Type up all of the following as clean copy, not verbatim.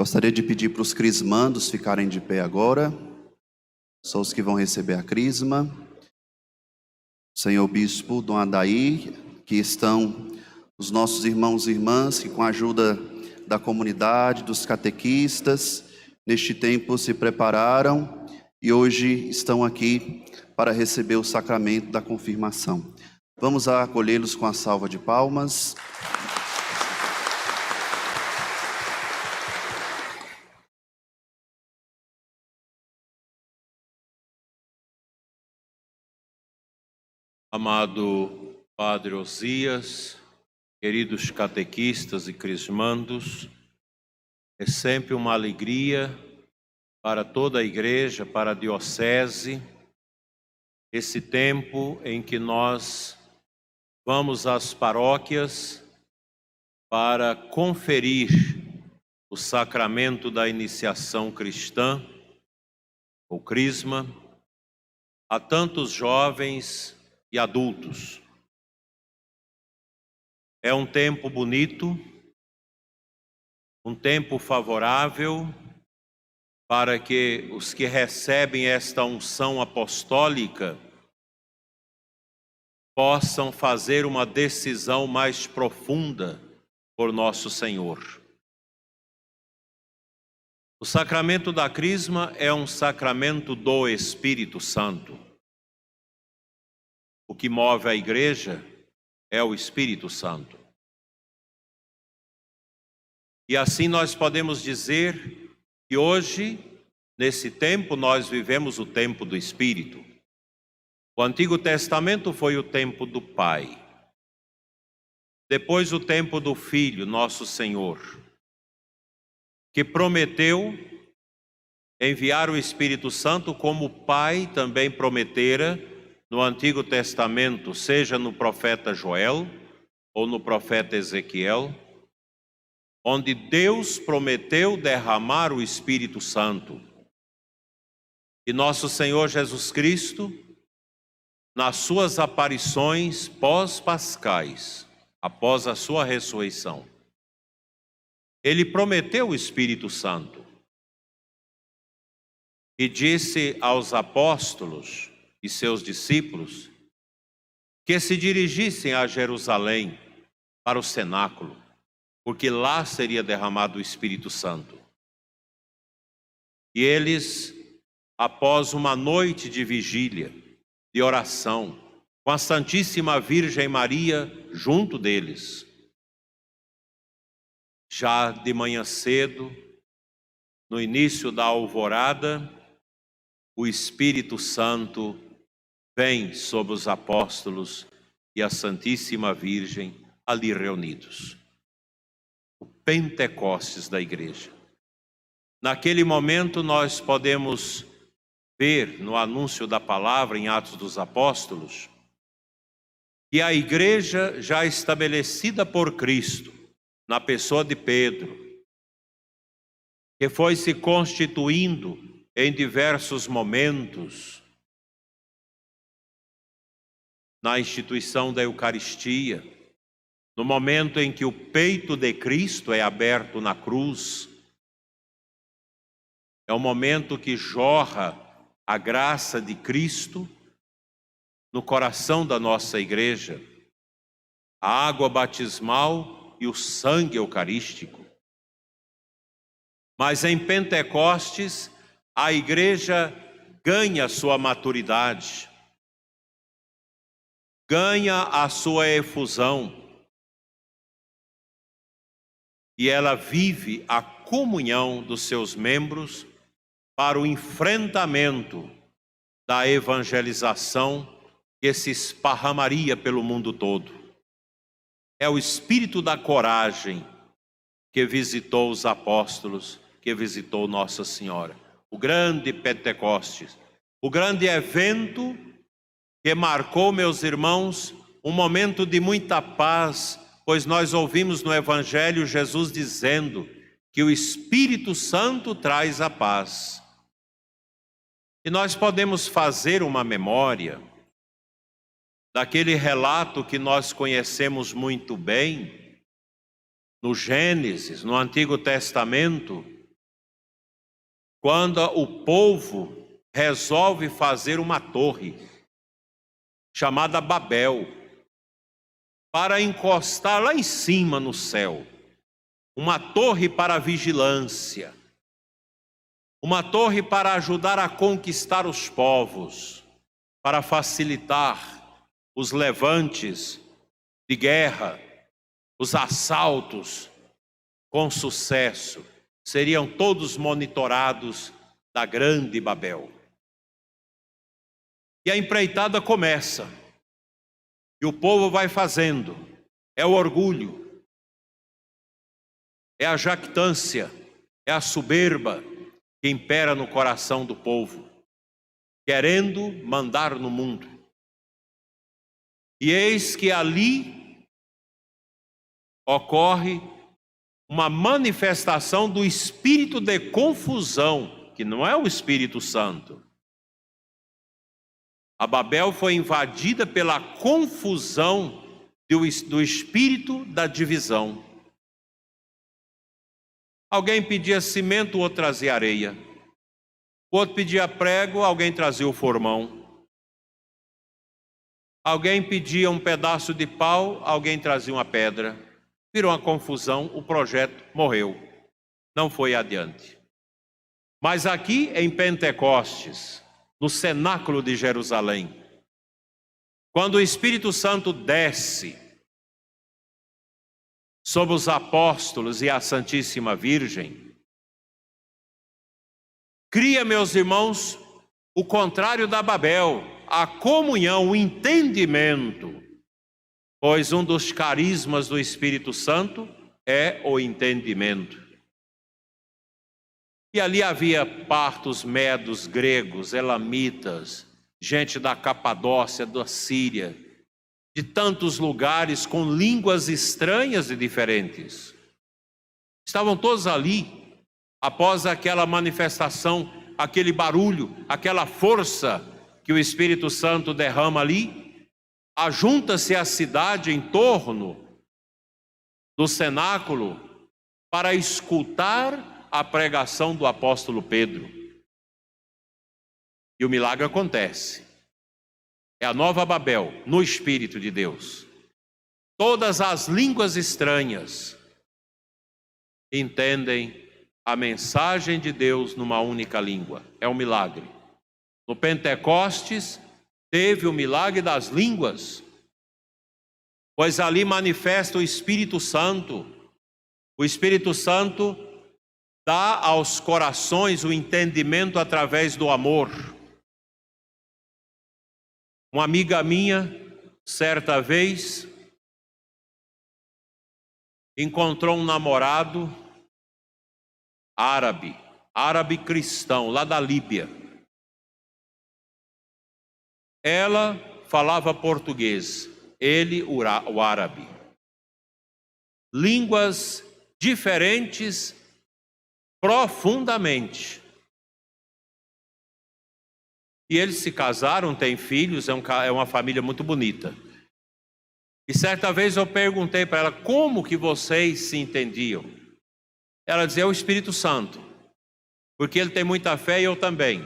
Gostaria de pedir para os crismandos ficarem de pé agora. São os que vão receber a crisma. Senhor Bispo Dom Adair, que estão os nossos irmãos e irmãs que, com a ajuda da comunidade, dos catequistas, neste tempo se prepararam e hoje estão aqui para receber o sacramento da confirmação. Vamos acolhê-los com a salva de palmas. Amado Padre Osias, queridos catequistas e crismandos, é sempre uma alegria para toda a igreja, para a diocese, esse tempo em que nós vamos às paróquias para conferir o sacramento da iniciação cristã, ou crisma, a tantos jovens e adultos. É um tempo bonito, um tempo favorável para que os que recebem esta unção apostólica possam fazer uma decisão mais profunda por nosso Senhor. O sacramento da crisma é um sacramento do Espírito Santo. O que move a igreja é o Espírito Santo. E assim nós podemos dizer que hoje, nesse tempo, nós vivemos o tempo do Espírito. O Antigo Testamento foi o tempo do Pai. Depois o tempo do Filho, nosso Senhor, que prometeu enviar o Espírito Santo como o Pai também prometera no Antigo Testamento, seja no profeta Joel ou no profeta Ezequiel, onde Deus prometeu derramar o Espírito Santo. E nosso Senhor Jesus Cristo, nas suas aparições pós-pascais, após a sua ressurreição, ele prometeu o Espírito Santo e disse aos apóstolos e seus discípulos que se dirigissem a Jerusalém para o cenáculo, porque lá seria derramado o Espírito Santo. E eles, após uma noite de vigília, de oração, com a Santíssima Virgem Maria junto deles, já de manhã cedo, no início da alvorada, o Espírito Santo vem sobre os apóstolos e a Santíssima Virgem ali reunidos. O Pentecostes da igreja. Naquele momento nós podemos ver no anúncio da palavra em Atos dos Apóstolos que a igreja já estabelecida por Cristo, na pessoa de Pedro, que foi se constituindo em diversos momentos na instituição da Eucaristia, no momento em que o peito de Cristo é aberto na cruz, é o momento que jorra a graça de Cristo no coração da nossa igreja, a água batismal e o sangue eucarístico. Mas em Pentecostes, a igreja ganha sua maturidade, ganha a sua efusão, e ela vive a comunhão dos seus membros para o enfrentamento da evangelização que se esparramaria pelo mundo todo. É o espírito da coragem que visitou os apóstolos, que visitou Nossa Senhora. O grande Pentecostes, o grande evento que marcou, meus irmãos, um momento de muita paz, pois nós ouvimos no Evangelho Jesus dizendo que o Espírito Santo traz a paz. E nós podemos fazer uma memória daquele relato que nós conhecemos muito bem, no Gênesis, no Antigo Testamento, quando o povo resolve fazer uma torre chamada Babel, para encostar lá em cima no céu, uma torre para vigilância, uma torre para ajudar a conquistar os povos, para facilitar os levantes de guerra, os assaltos com sucesso. Seriam todos monitorados da grande Babel. E a empreitada começa. E o povo vai fazendo. É o orgulho, é a jactância, é a soberba que impera no coração do povo, querendo mandar no mundo. E eis que ali ocorre uma manifestação do espírito de confusão, que não é o Espírito Santo. A Babel foi invadida pela confusão do espírito da divisão. Alguém pedia cimento, o outro trazia areia. O outro pedia prego, alguém trazia o formão. Alguém pedia um pedaço de pau, alguém trazia uma pedra. Virou uma confusão, o projeto morreu. Não foi adiante. Mas aqui em Pentecostes, no cenáculo de Jerusalém, quando o Espírito Santo desce sobre os apóstolos e a Santíssima Virgem, cria, meus irmãos, o contrário da Babel, a comunhão, o entendimento, pois um dos carismas do Espírito Santo é o entendimento. E ali havia partos medos, gregos, elamitas, gente da Capadócia, da Síria, de tantos lugares com línguas estranhas e diferentes. Estavam todos ali, após aquela manifestação, aquele barulho, aquela força que o Espírito Santo derrama ali. Ajunta-se a cidade em torno do cenáculo para escutar a pregação do apóstolo Pedro. E o milagre acontece. É a nova Babel, no Espírito de Deus. Todas as línguas estranhas entendem a mensagem de Deus numa única língua. É um milagre. No Pentecostes, teve o milagre das línguas, pois ali manifesta o Espírito Santo. O Espírito Santo dá aos corações o entendimento através do amor. Uma amiga minha, certa vez, encontrou um namorado árabe cristão, lá da Líbia. Ela falava português, ele o árabe. Línguas diferentes profundamente. E eles se casaram, têm filhos, é uma família muito bonita. E certa vez eu perguntei para ela, como que vocês se entendiam? Ela dizia, é o Espírito Santo, porque ele tem muita fé e eu também.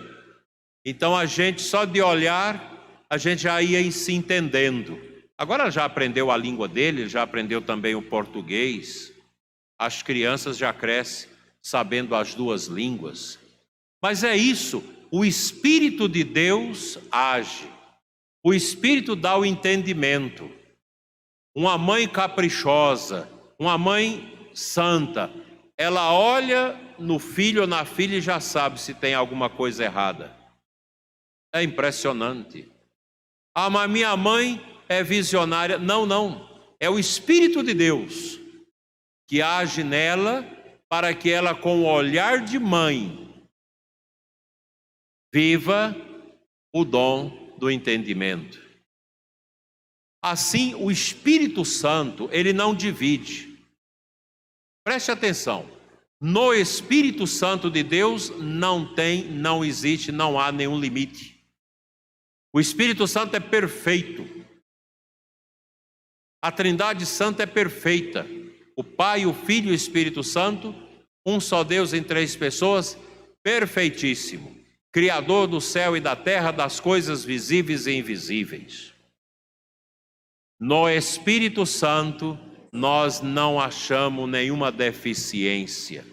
Então a gente, só de olhar, a gente já ia se entendendo. Agora ela já aprendeu a língua dele, já aprendeu também o português. As crianças já crescem sabendo as duas línguas. Mas é isso, o Espírito de Deus age. O Espírito dá o entendimento. Uma mãe caprichosa, uma mãe santa, ela olha no filho ou na filha e já sabe se tem alguma coisa errada. É impressionante. Ah, mas minha mãe é visionária. Não. É o Espírito de Deus que age nela para que ela, com o olhar de mãe, viva o dom do entendimento. Assim, o Espírito Santo, ele não divide. Preste atenção. No Espírito Santo de Deus não existe, não há nenhum limite. O Espírito Santo é perfeito. A Trindade Santa é perfeita. O Pai, o Filho e o Espírito Santo, um só Deus em três pessoas, perfeitíssimo, Criador do céu e da terra, das coisas visíveis e invisíveis. No Espírito Santo, nós não achamos nenhuma deficiência.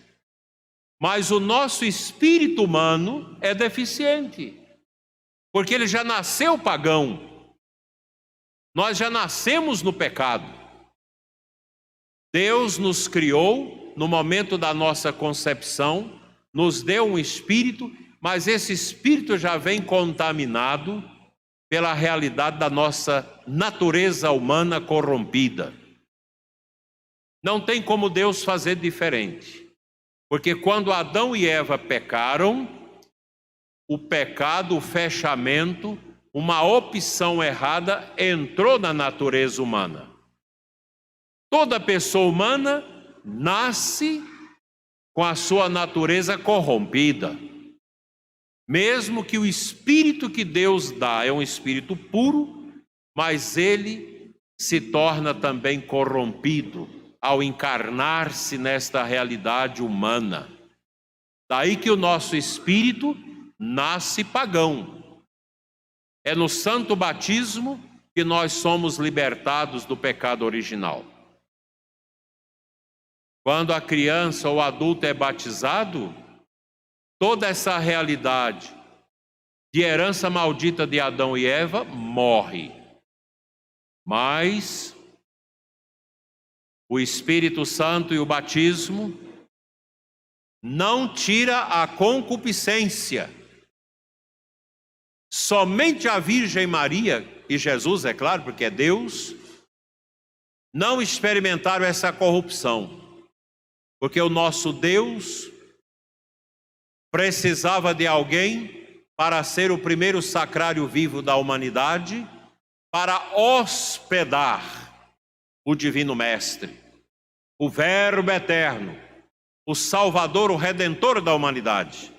Mas o nosso espírito humano é deficiente, porque ele já nasceu pagão. Nós já nascemos no pecado. Deus nos criou no momento da nossa concepção, nos deu um espírito, mas esse espírito já vem contaminado pela realidade da nossa natureza humana corrompida. Não tem como Deus fazer diferente, porque quando Adão e Eva pecaram, o pecado, o fechamento, uma opção errada entrou na natureza humana. Toda pessoa humana nasce com a sua natureza corrompida. Mesmo que o espírito que Deus dá é um espírito puro, mas ele se torna também corrompido ao encarnar-se nesta realidade humana. Daí que o nosso espírito nasce pagão. É no santo batismo que nós somos libertados do pecado original. Quando a criança ou adulto é batizado, toda essa realidade de herança maldita de Adão e Eva morre. Mas o Espírito Santo e o batismo não tira a concupiscência. Somente a Virgem Maria e Jesus, é claro, porque é Deus, não experimentaram essa corrupção. Porque o nosso Deus precisava de alguém para ser o primeiro sacrário vivo da humanidade, para hospedar o Divino Mestre, o Verbo eterno, o Salvador, o Redentor da humanidade.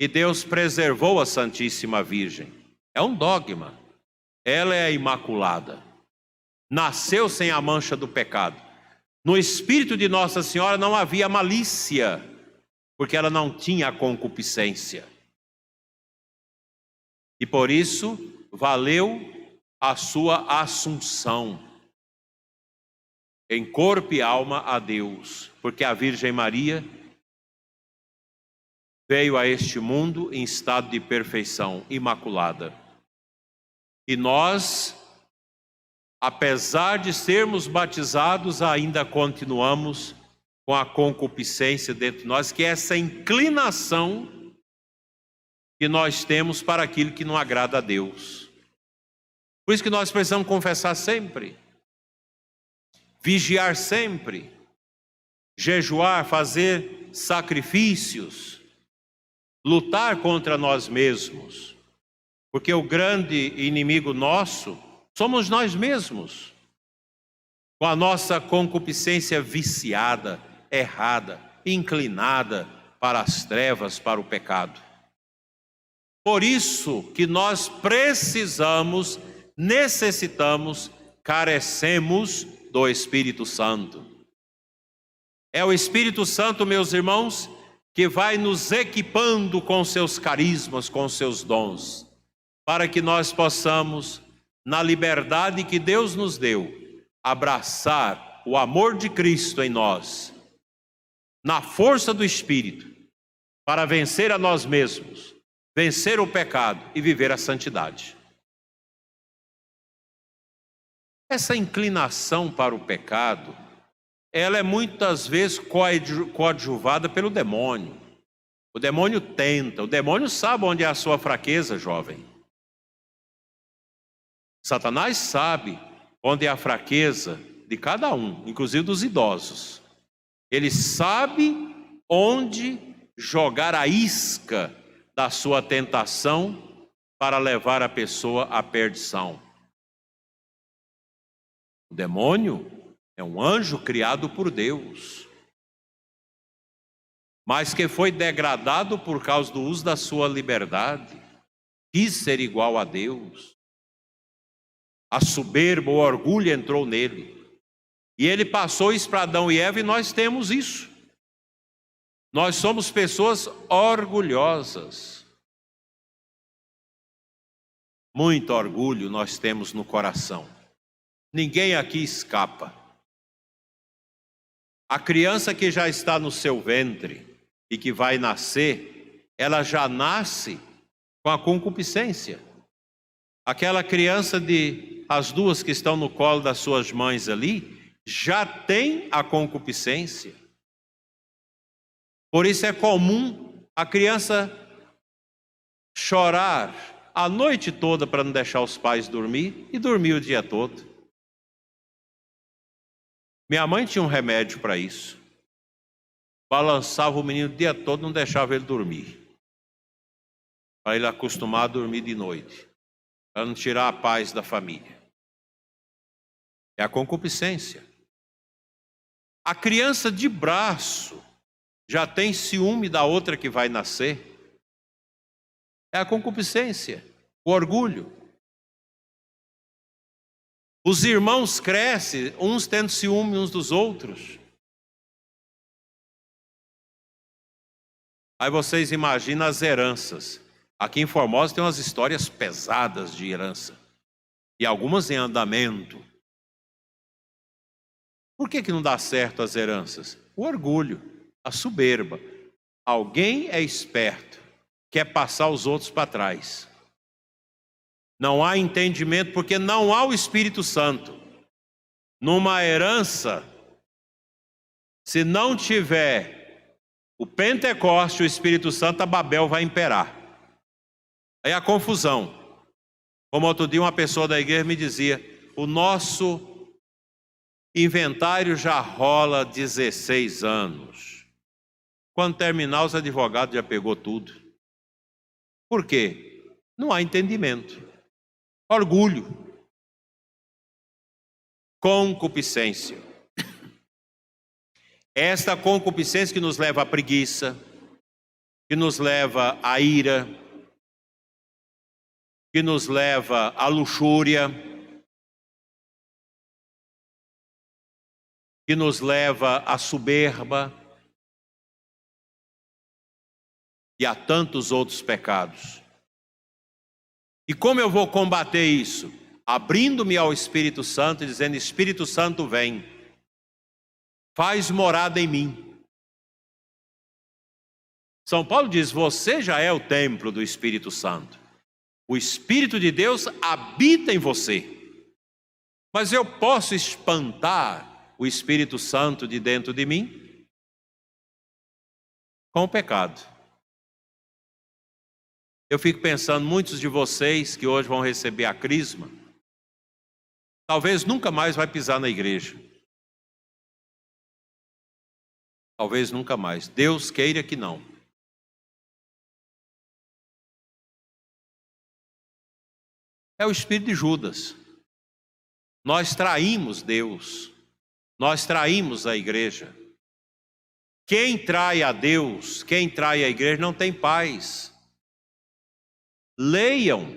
E Deus preservou a Santíssima Virgem. É um dogma. Ela é a Imaculada. Nasceu sem a mancha do pecado. No espírito de Nossa Senhora não havia malícia, porque ela não tinha a concupiscência. E por isso valeu a sua assunção em corpo e alma a Deus, porque a Virgem Maria veio a este mundo em estado de perfeição, imaculada. E nós, apesar de sermos batizados, ainda continuamos com a concupiscência dentro de nós, que é essa inclinação que nós temos para aquilo que não agrada a Deus. Por isso que nós precisamos confessar sempre, vigiar sempre, jejuar, fazer sacrifícios, lutar contra nós mesmos, porque o grande inimigo nosso somos nós mesmos, com a nossa concupiscência viciada, errada, inclinada para as trevas, para o pecado. Por isso que nós precisamos, necessitamos, carecemos do Espírito Santo. É o Espírito Santo, meus irmãos, que vai nos equipando com seus carismas, com seus dons, para que nós possamos, na liberdade que Deus nos deu, abraçar o amor de Cristo em nós, na força do Espírito, para vencer a nós mesmos, vencer o pecado e viver a santidade. Essa inclinação para o pecado, ela é muitas vezes coadjuvada pelo demônio. O demônio tenta, o demônio sabe onde é a sua fraqueza, jovem. Satanás sabe onde é a fraqueza de cada um, inclusive dos idosos. Ele sabe onde jogar a isca da sua tentação para levar a pessoa à perdição. O demônio é um anjo criado por Deus, mas que foi degradado por causa do uso da sua liberdade, quis ser igual a Deus. A soberba, o orgulho entrou nele. E ele passou isso para Adão e Eva, e nós temos isso. Nós somos pessoas orgulhosas. Muito orgulho nós temos no coração. Ninguém aqui escapa. A criança que já está no seu ventre e que vai nascer, ela já nasce com a concupiscência. Aquela criança as duas que estão no colo das suas mães ali, já tem a concupiscência. Por isso é comum a criança chorar a noite toda para não deixar os pais dormir e dormir o dia todo. Minha mãe tinha um remédio para isso. Balançava o menino o dia todo, não deixava ele dormir. Para ele acostumar a dormir de noite. Para não tirar a paz da família. É a concupiscência. A criança de braço já tem ciúme da outra que vai nascer. É a concupiscência, o orgulho. Os irmãos crescem, uns tendo ciúme uns dos outros. Aí vocês imaginam as heranças. Aqui em Formosa tem umas histórias pesadas de herança. E algumas em andamento. Por que não dá certo as heranças? O orgulho, a soberba. Alguém é esperto, quer passar os outros para trás. Não há entendimento porque não há o Espírito Santo. Numa herança, se não tiver o Pentecoste, o Espírito Santo, a Babel vai imperar. Aí a confusão. Como outro dia uma pessoa da igreja me dizia, o nosso inventário já rola 16 anos. Quando terminar, os advogados já pegou tudo. Por quê? Não há entendimento. Orgulho. Concupiscência. Esta concupiscência que nos leva à preguiça, que nos leva à ira, que nos leva à luxúria, que nos leva à soberba e a tantos outros pecados. E como eu vou combater isso? Abrindo-me ao Espírito Santo e dizendo, Espírito Santo vem, faz morada em mim. São Paulo diz, você já é o templo do Espírito Santo. O Espírito de Deus habita em você. Mas eu posso espantar o Espírito Santo de dentro de mim com o pecado. Eu fico pensando, muitos de vocês que hoje vão receber a crisma, talvez nunca mais vai pisar na igreja. Talvez nunca mais. Deus queira que não. É o espírito de Judas. Nós traímos Deus. Nós traímos a igreja. Quem trai a Deus, quem trai a igreja não tem paz. Leiam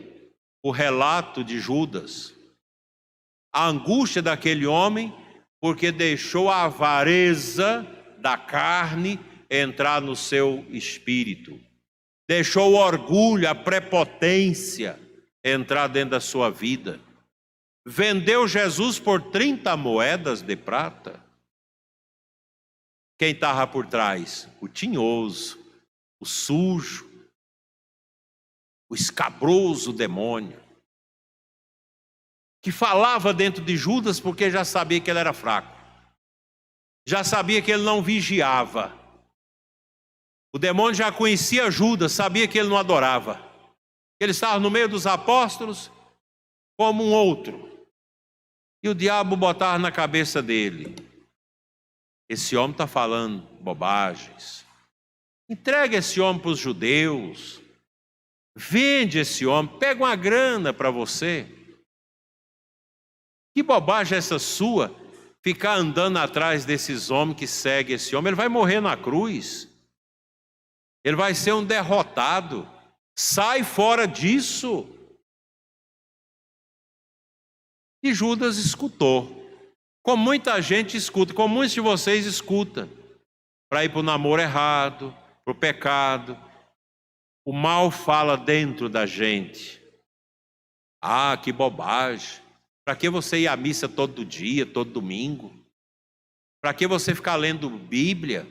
o relato de Judas. A angústia daquele homem, porque deixou a avareza da carne entrar no seu espírito. Deixou o orgulho, a prepotência entrar dentro da sua vida. Vendeu Jesus por 30 moedas de prata. Quem estava por trás? O tinhoso, o sujo, o escabroso demônio, que falava dentro de Judas porque já sabia que ele era fraco. Já sabia que ele não vigiava. O demônio já conhecia Judas, sabia que ele não adorava. Ele estava no meio dos apóstolos como um outro. E o diabo botava na cabeça dele, esse homem está falando bobagens. Entrega esse homem para os judeus. Vende esse homem, pega uma grana para você. Que bobagem é essa sua, ficar andando atrás desses homens que seguem esse homem. Ele vai morrer na cruz. Ele vai ser um derrotado. Sai fora disso. E Judas escutou. Como muita gente escuta, como muitos de vocês escutam. para ir para o namoro errado, para o pecado. O mal fala dentro da gente. Ah, que bobagem. Para que você ir à missa todo dia, todo domingo? Para que você ficar lendo Bíblia?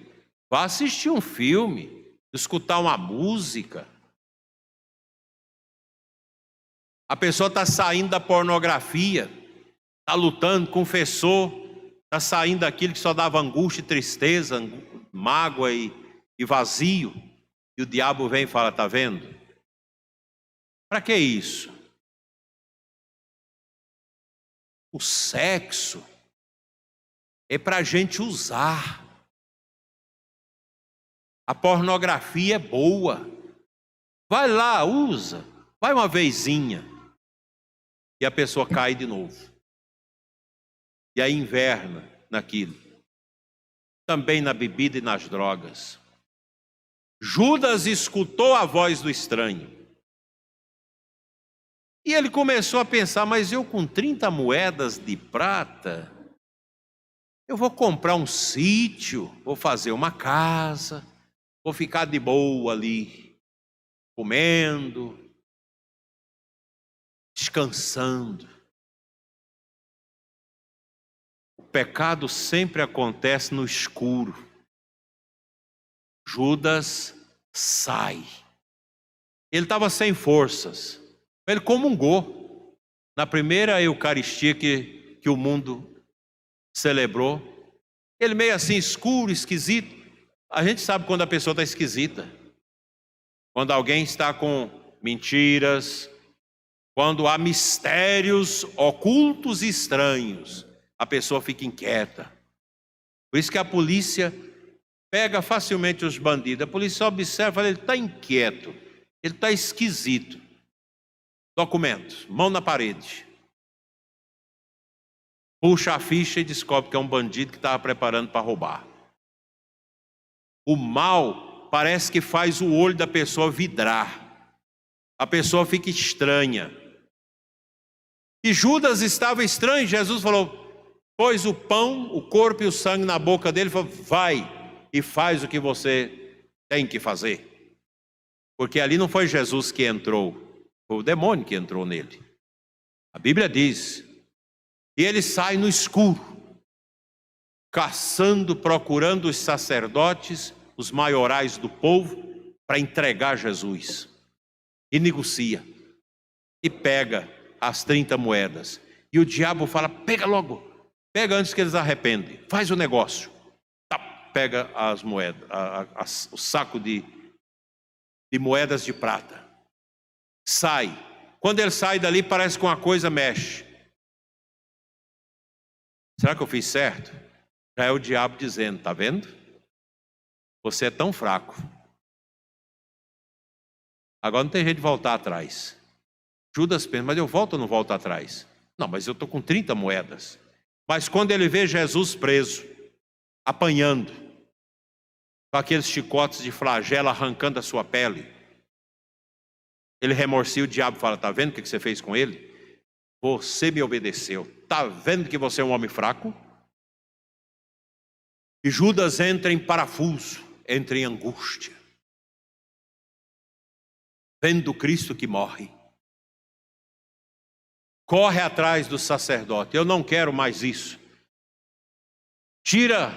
Vá assistir um filme, escutar uma música. A pessoa está saindo da pornografia, está lutando, confessou, está saindo daquilo que só dava angústia e tristeza, mágoa e vazio. E o diabo vem e fala, está vendo? Para que isso? O sexo é para a gente usar. A pornografia é boa. Vai lá, usa. Vai uma vezinha. E a pessoa cai de novo. E aí inverna naquilo. Também na bebida e nas drogas. Judas escutou a voz do estranho. E ele começou a pensar, mas eu com 30 moedas de prata, eu vou comprar um sítio, vou fazer uma casa, vou ficar de boa ali, comendo, descansando. O pecado sempre acontece no escuro. Judas sai. Ele estava sem forças. Ele comungou. Na primeira Eucaristia que o mundo celebrou. Ele meio assim escuro, esquisito. A gente sabe quando a pessoa está esquisita. Quando alguém está com mentiras. Quando há mistérios ocultos e estranhos. A pessoa fica inquieta. Por isso que a polícia pega facilmente os bandidos. A polícia observa, fala, ele está inquieto. Ele está esquisito. Documentos, mão na parede. Puxa a ficha e descobre que é um bandido que estava preparando para roubar. O mal parece que faz o olho da pessoa vidrar. A pessoa fica estranha. E Judas estava estranho. Jesus falou, pôs o pão, o corpo e o sangue na boca dele. Falou, vai e faz o que você tem que fazer. Porque ali não foi Jesus que entrou. Foi o demônio que entrou nele. A Bíblia diz. E ele sai no escuro. Caçando, procurando os sacerdotes, os maiorais do povo, para entregar Jesus. E negocia. E pega as 30 moedas. E o diabo fala, pega logo. Pega antes que eles arrependem. Faz o negócio. Tá, pega as moedas, o saco de moedas de prata. Sai. Quando ele sai dali, parece que uma coisa mexe. Será que eu fiz certo? Já é o diabo dizendo, tá vendo? Você é tão fraco. Agora não tem jeito de voltar atrás. Judas pensa, mas eu volto ou não volto atrás? Não, mas eu estou com 30 moedas. Mas quando ele vê Jesus preso, apanhando, com aqueles chicotes de flagelo arrancando a sua pele, ele remorcia, o diabo fala, tá vendo o que você fez com ele? Você me obedeceu. Tá vendo que você é um homem fraco? E Judas entra em parafuso, entra em angústia. Vendo Cristo que morre. Corre atrás do sacerdote. Eu não quero mais isso. Tira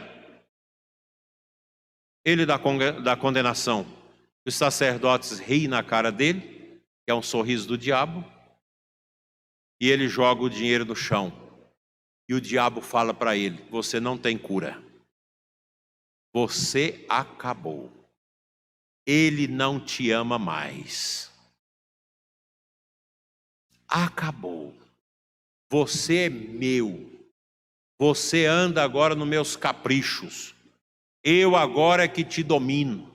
ele da condenação. Os sacerdotes riem na cara dele. Que é um sorriso do diabo, e ele joga o dinheiro no chão, e o diabo fala para ele, você não tem cura, você acabou, ele não te ama mais, acabou, você é meu, você anda agora nos meus caprichos, eu agora é que te domino.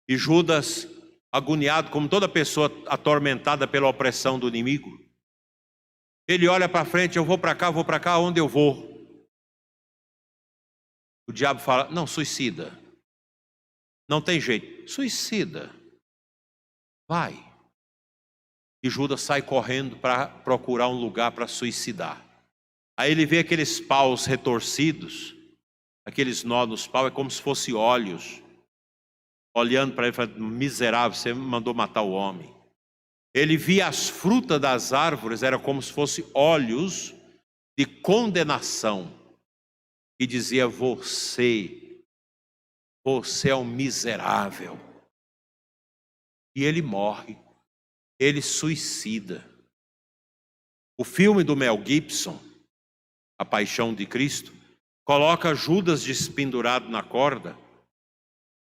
E Judas, agoniado, como toda pessoa atormentada pela opressão do inimigo, ele olha para frente, eu vou para cá, onde eu vou? O diabo fala, não, suicida. Não tem jeito, suicida. Vai. E Judas sai correndo para procurar um lugar para suicidar. Aí ele vê aqueles paus retorcidos, aqueles nó nos pau, é como se fosse olhos, olhando para ele e falando: miserável, você mandou matar o homem. Ele via as frutas das árvores, era como se fosse olhos de condenação, e dizia: você é um miserável. E ele morre, ele suicida. O filme do Mel Gibson, A Paixão de Cristo, coloca Judas despendurado na corda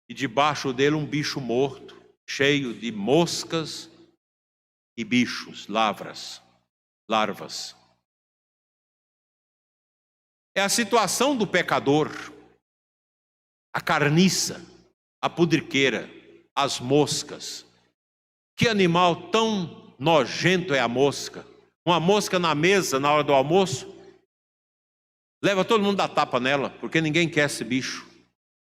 e debaixo dele um bicho morto, cheio de moscas e bichos, larvas. É a situação do pecador, a carniça, a pudriqueira, as moscas. Que animal tão nojento é a mosca? Uma mosca na mesa, na hora do almoço, leva todo mundo a tapa nela, porque ninguém quer esse bicho.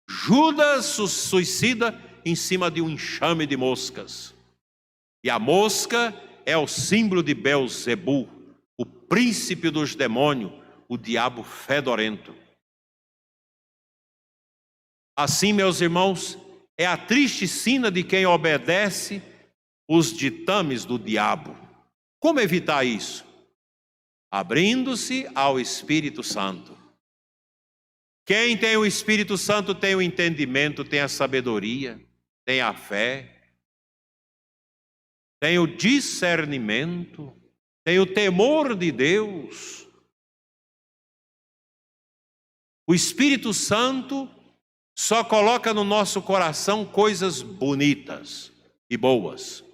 Judas suicida em cima de um enxame de moscas. E a mosca é o símbolo de Belzebu, o príncipe dos demônios, o diabo fedorento. Assim, meus irmãos, é a triste sina de quem obedece os ditames do diabo. Como evitar isso? Abrindo-se ao Espírito Santo. Quem tem o Espírito Santo tem o entendimento, tem a sabedoria, tem a fé, tem o discernimento, tem o temor de Deus. O Espírito Santo só coloca no nosso coração coisas bonitas e boas.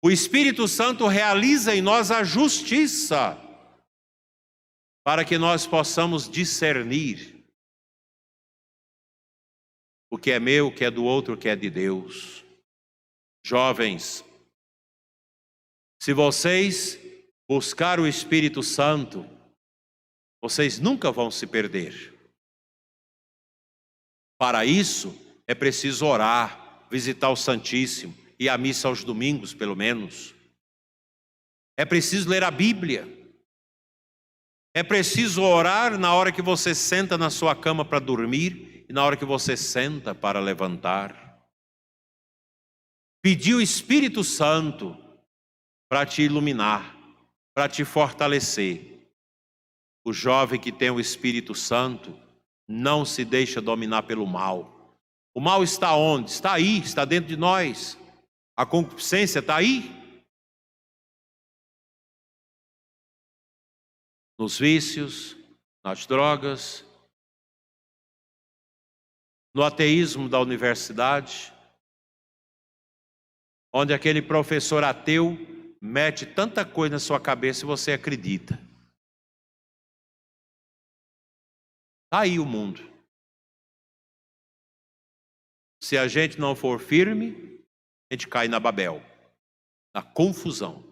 O Espírito Santo realiza em nós a justiça, para que nós possamos discernir o que é meu, o que é do outro, o que é de Deus. Jovens, se vocês buscarem o Espírito Santo, vocês nunca vão se perder. Para isso, é preciso orar, visitar o Santíssimo, ir à missa aos domingos, pelo menos. É preciso ler a Bíblia. É preciso orar na hora que você senta na sua cama para dormir e na hora que você senta para levantar. Pedir o Espírito Santo para te iluminar, para te fortalecer. O jovem que tem o Espírito Santo não se deixa dominar pelo mal. O mal está onde? Está aí, está dentro de nós. A concupiscência está aí. Nos vícios, nas drogas, no ateísmo da universidade, onde aquele professor ateu mete tanta coisa na sua cabeça e você acredita. Está aí o mundo. Se a gente não for firme, a gente cai na Babel, na confusão.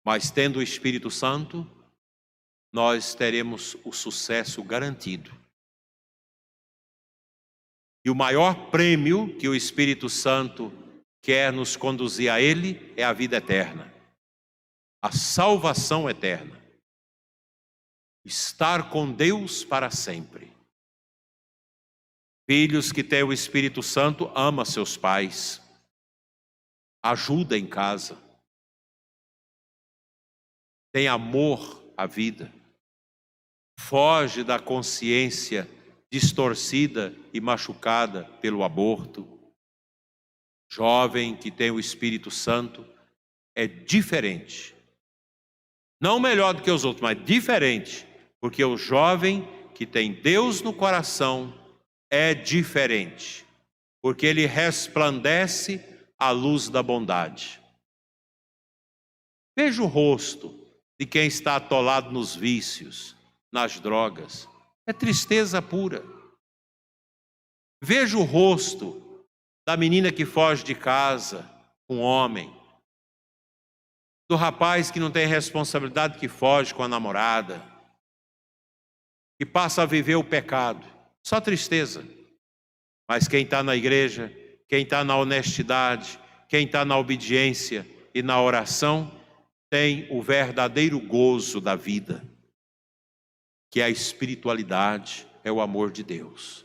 Mas tendo o Espírito Santo, nós teremos o sucesso garantido. E o maior prêmio que o Espírito Santo quer nos conduzir a Ele é a vida eterna, a salvação eterna. Estar com Deus para sempre. Filhos que têm o Espírito Santo amam seus pais, ajuda em casa, tem amor à vida, foge da consciência distorcida e machucada pelo aborto. Jovem que tem o Espírito Santo é diferente. Não melhor do que os outros, mas diferente. Porque o jovem que tem Deus no coração é diferente. Porque ele resplandece a luz da bondade. Veja o rosto de quem está atolado nos vícios, nas drogas. É tristeza pura. Veja o rosto da menina que foge de casa com um homem. Do rapaz que não tem responsabilidade, que foge com a namorada. Que passa a viver o pecado. Só tristeza. Mas quem está na igreja, quem está na honestidade, quem está na obediência e na oração, tem o verdadeiro gozo da vida. que a espiritualidade é o amor de Deus.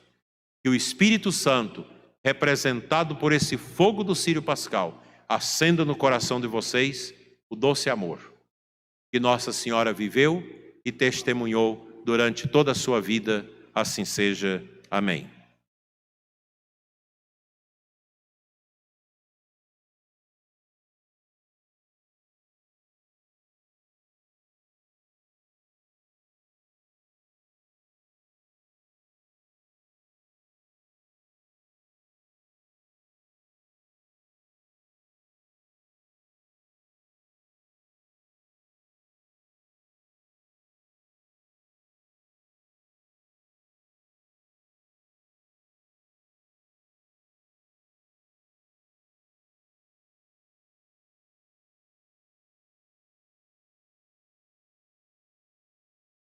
Que o Espírito Santo, representado por esse fogo do Círio Pascal, acenda no coração de vocês o doce amor que Nossa Senhora viveu e testemunhou durante toda a sua vida. Assim seja. Amém.